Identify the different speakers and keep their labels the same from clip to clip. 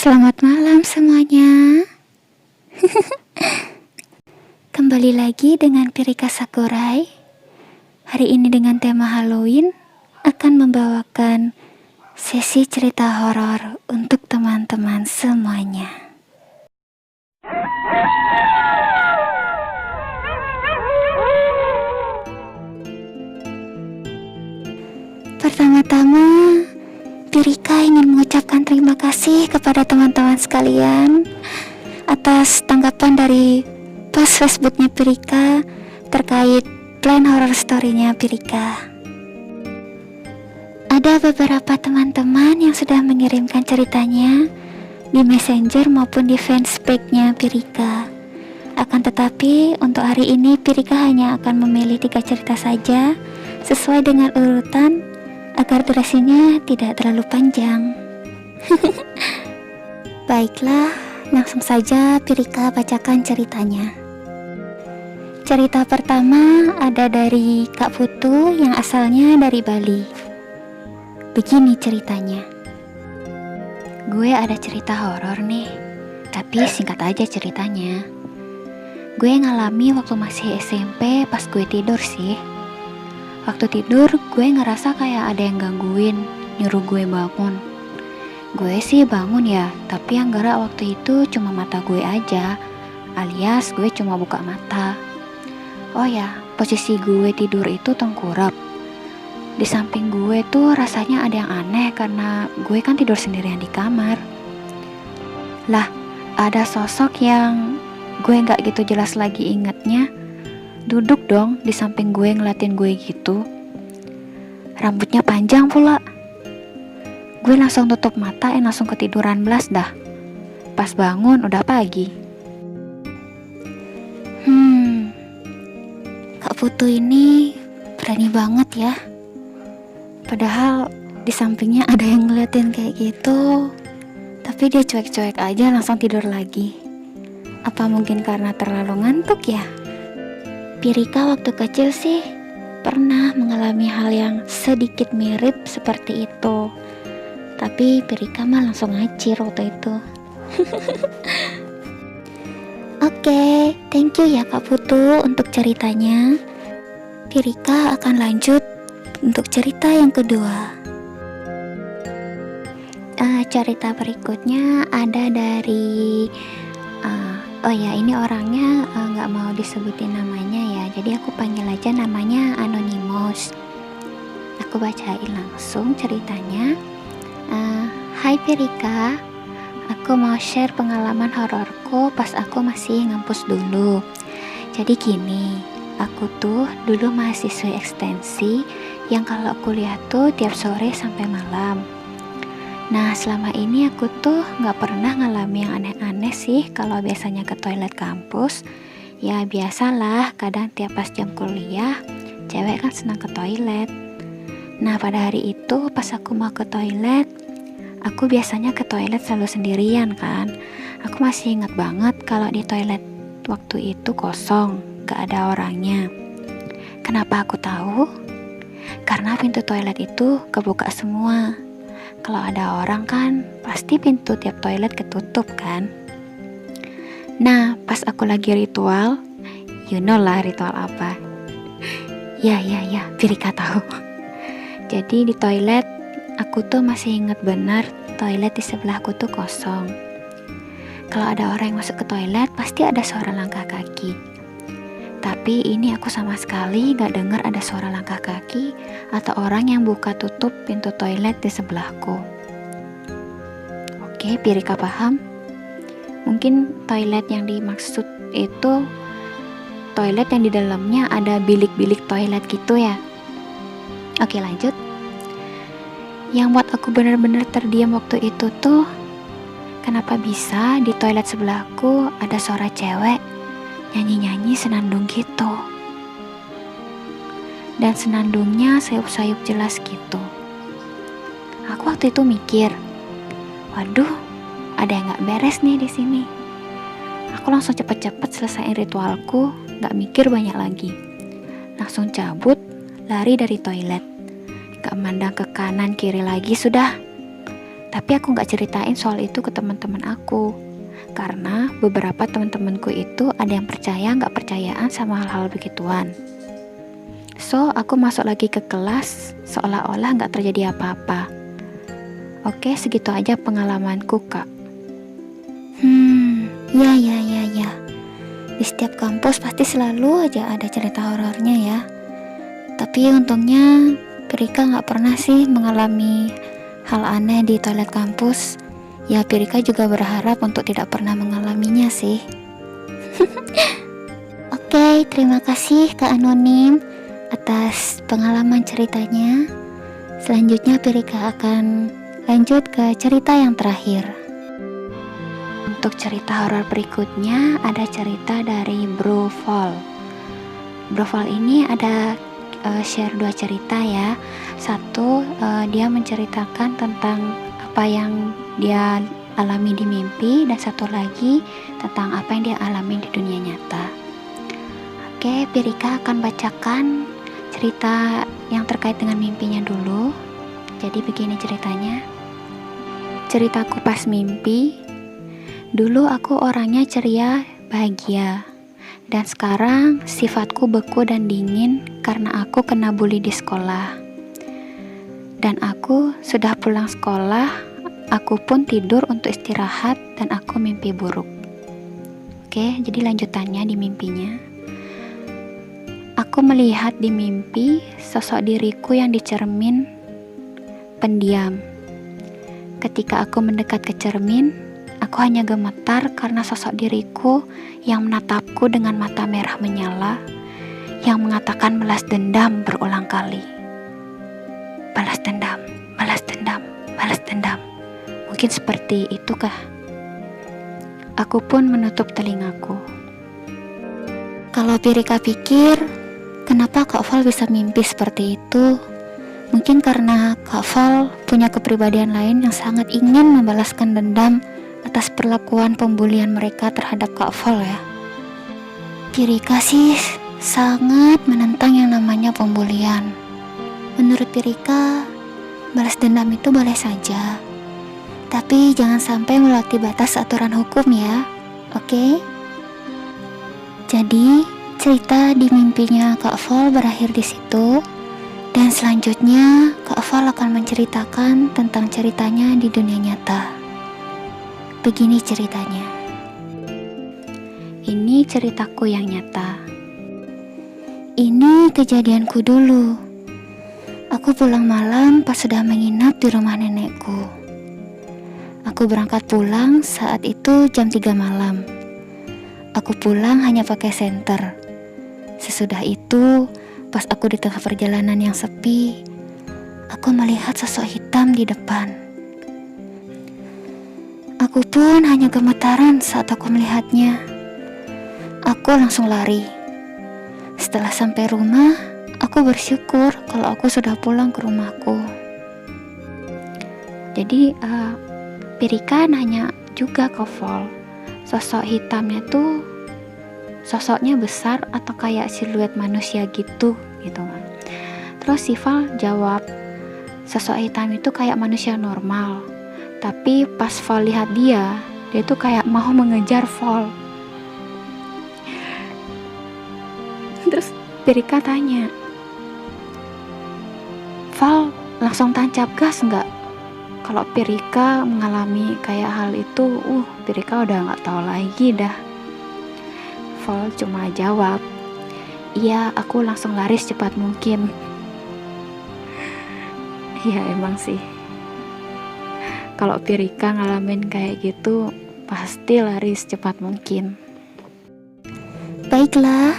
Speaker 1: Selamat malam semuanya. Kembali lagi dengan Pirika Sakurai. Hari ini dengan tema Halloween akan membawakan sesi cerita horor untuk teman-teman semuanya. Pertama-tama, Pirika ingin mengucapkan terima kasih kepada teman-teman sekalian atas tanggapan dari post Facebooknya Pirika terkait plan horror story-nya Pirika. Ada beberapa teman-teman yang sudah mengirimkan ceritanya di Messenger maupun di fanspage-nya Pirika. Akan tetapi untuk hari ini Pirika hanya akan memilih 3 cerita saja sesuai dengan urutan agar durasinya tidak terlalu panjang. Baiklah, langsung saja Pirika bacakan ceritanya. Cerita pertama ada dari Kak Putu yang asalnya dari Bali. Begini ceritanya. Gue ada cerita horor nih, tapi singkat aja ceritanya. Gue ngalami waktu masih SMP pas gue tidur sih. Waktu tidur gue ngerasa kayak ada yang gangguin, nyuruh gue bangun. Gue sih bangun ya, tapi yang gerak waktu itu cuma mata gue aja, alias gue cuma buka mata. Oh ya, posisi gue tidur itu tengkurap. Di samping gue tuh rasanya ada yang aneh karena gue kan tidur sendirian di kamar. Lah, ada sosok yang gue gak gitu jelas lagi ingetnya duduk dong di samping gue ngeliatin gue gitu. Rambutnya panjang pula. Gue langsung tutup mata langsung ketiduran belas dah. Pas bangun udah pagi. Kak Putu ini berani banget ya. Padahal di sampingnya ada yang ngeliatin kayak gitu, tapi dia cuek-cuek aja langsung tidur lagi. Apa mungkin karena terlalu ngantuk ya? Pirika waktu kecil sih pernah mengalami hal yang sedikit mirip seperti itu. Tapi Pirika mah langsung ngacir waktu itu. Oke, thank you ya Kak Putu untuk ceritanya. Pirika akan lanjut untuk cerita yang kedua. Cerita berikutnya ada dari oh ya, ini orangnya gak mau disebutin namanya ya, jadi aku panggil aja namanya Anonymous. Aku bacain langsung ceritanya. Hai Pirika, aku mau share pengalaman hororku pas aku masih ngampus dulu. Jadi gini, aku tuh dulu mahasiswi ekstensi yang kalau kuliah tuh tiap sore sampai malam. Nah, selama ini aku tuh gak pernah ngalami yang aneh-aneh sih. Kalau biasanya ke toilet kampus, ya biasalah, kadang tiap pas jam kuliah cewek kan senang ke toilet. Nah, pada hari itu pas aku mau ke toilet, aku biasanya ke toilet selalu sendirian kan. Aku masih ingat banget kalau di toilet waktu itu kosong, gak ada orangnya. Kenapa aku tahu? Karena pintu toilet itu kebuka semua. Kalau ada orang kan pasti pintu tiap toilet ketutup kan. Nah, pas aku lagi ritual, you know lah ritual apa. Ya, Pirika tahu. Jadi di toilet, aku tuh masih inget benar toilet di sebelahku tuh kosong. Kalau ada orang yang masuk ke toilet, pasti ada suara langkah kaki. Tapi ini aku sama sekali gak dengar ada suara langkah kaki atau orang yang buka tutup pintu toilet di sebelahku. Oke, Pirika paham? Mungkin toilet yang dimaksud itu toilet yang di dalamnya ada bilik-bilik toilet gitu ya. Oke, lanjut. Yang buat aku benar-benar terdiam waktu itu tuh, kenapa bisa di toilet sebelahku ada suara cewek nyanyi-nyanyi senandung gitu. Dan senandungnya sayup-sayup jelas gitu. Aku waktu itu mikir, waduh, ada yang gak beres nih di sini. Aku langsung cepet-cepet selesaiin ritualku, gak mikir banyak lagi. Langsung cabut, lari dari toilet. Gak mandang ke kanan kiri lagi sudah. Tapi aku nggak ceritain soal itu ke teman-teman aku, karena beberapa teman-temanku itu ada yang percaya nggak percayaan sama hal-hal begituan. So, aku masuk lagi ke kelas seolah-olah nggak terjadi apa-apa. Oke, segitu aja pengalamanku, Kak.
Speaker 2: Ya. Di setiap kampus pasti selalu aja ada cerita horornya ya. Tapi untungnya Pirika nggak pernah sih mengalami hal aneh di toilet kampus. Ya, Pirika juga berharap untuk tidak pernah mengalaminya sih. Oke, terima kasih Kak Anonim atas pengalaman ceritanya. Selanjutnya Pirika akan lanjut ke cerita yang terakhir.
Speaker 1: Untuk cerita horor berikutnya ada cerita dari Bro Fall. Bro Fall ini ada share 2 cerita ya. Satu, dia menceritakan tentang apa yang dia alami di mimpi, dan satu lagi tentang apa yang dia alami di dunia nyata. Oke, Pirika akan bacakan cerita yang terkait dengan mimpinya dulu. Jadi begini ceritanya. Ceritaku pas mimpi. Dulu aku orangnya ceria, bahagia. Dan sekarang sifatku beku dan dingin karena aku kena bully di sekolah. Dan aku sudah pulang sekolah, aku pun tidur untuk istirahat dan aku mimpi buruk. Oke, jadi lanjutannya di mimpinya. Aku melihat di mimpi sosok diriku yang dicermin pendiam. Ketika aku mendekat ke cermin, aku hanya gemetar karena sosok diriku yang menatapku dengan mata merah menyala, yang mengatakan balas dendam berulang kali. Balas dendam, balas dendam, balas dendam. Mungkin seperti itukah? Aku pun menutup telingaku.
Speaker 2: Kalau Pirika pikir, kenapa Kak Val bisa mimpi seperti itu? Mungkin karena Kak Val punya kepribadian lain yang sangat ingin membalaskan dendam atas perlakuan pembulian mereka terhadap Kak Val ya. Pirika sih sangat menentang yang namanya pembulian. Menurut Pirika, balas dendam itu boleh saja, tapi jangan sampai melewati batas aturan hukum ya, oke? Jadi cerita di mimpinya Kak Val berakhir di situ, dan selanjutnya Kak Val akan menceritakan tentang ceritanya di dunia nyata. Begini ceritanya.
Speaker 1: Ini ceritaku yang nyata.
Speaker 2: Ini kejadianku dulu. Aku pulang malam pas sudah menginap di rumah nenekku. Aku berangkat pulang saat itu jam 3 malam. Aku pulang hanya pakai senter. Sesudah itu, pas aku di tengah perjalanan yang sepi, aku melihat sosok hitam di depan. Aku pun hanya gemetaran saat aku melihatnya. Aku langsung lari. Setelah sampai rumah, aku bersyukur kalau aku sudah pulang ke rumahku.
Speaker 1: Jadi Pirika nanya juga ke Val, sosok hitamnya tuh sosoknya besar atau kayak siluet manusia gitu kan. Terus si Val jawab, sosok hitam itu kayak manusia normal, tapi pas Val lihat dia tuh kayak mau mengejar Val. Terus Pirika tanya, Val langsung tancap gas nggak? Kalau Pirika mengalami kayak hal itu, Pirika udah nggak tahu lagi dah. Val cuma jawab, iya, aku langsung lari secepat mungkin. Ya emang sih, kalau Pirika ngalamin kayak gitu pasti lari secepat mungkin.
Speaker 2: Baiklah,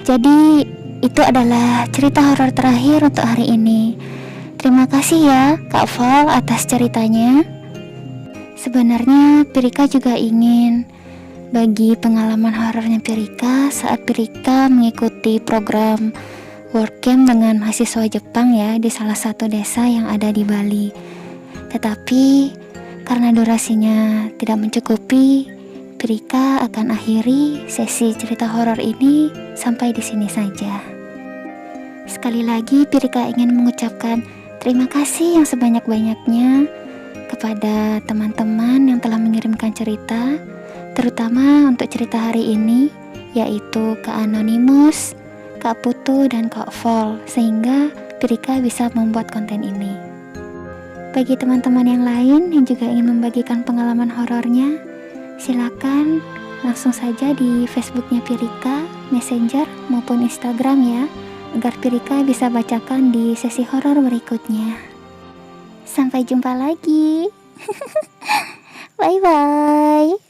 Speaker 2: jadi itu adalah cerita horor terakhir untuk hari ini. Terima kasih ya Kak Val atas ceritanya. Sebenarnya Pirika juga ingin bagi pengalaman horornya Pirika saat Pirika mengikuti program workcamp dengan mahasiswa Jepang ya di salah satu desa yang ada di Bali. Tetapi karena durasinya tidak mencukupi, Pirika akan akhiri sesi cerita horor ini sampai di sini saja. Sekali lagi Pirika ingin mengucapkan terima kasih yang sebanyak-banyaknya kepada teman-teman yang telah mengirimkan cerita, terutama untuk cerita hari ini, yaitu Kak Anonymous, Kak Putu, dan Kak Vol, sehingga Pirika bisa membuat konten ini. Bagi teman-teman yang lain yang juga ingin membagikan pengalaman horornya, silakan langsung saja di Facebooknya Pirika, Messenger maupun Instagram ya, agar Pirika bisa bacakan di sesi horor berikutnya. Sampai jumpa lagi. Bye bye.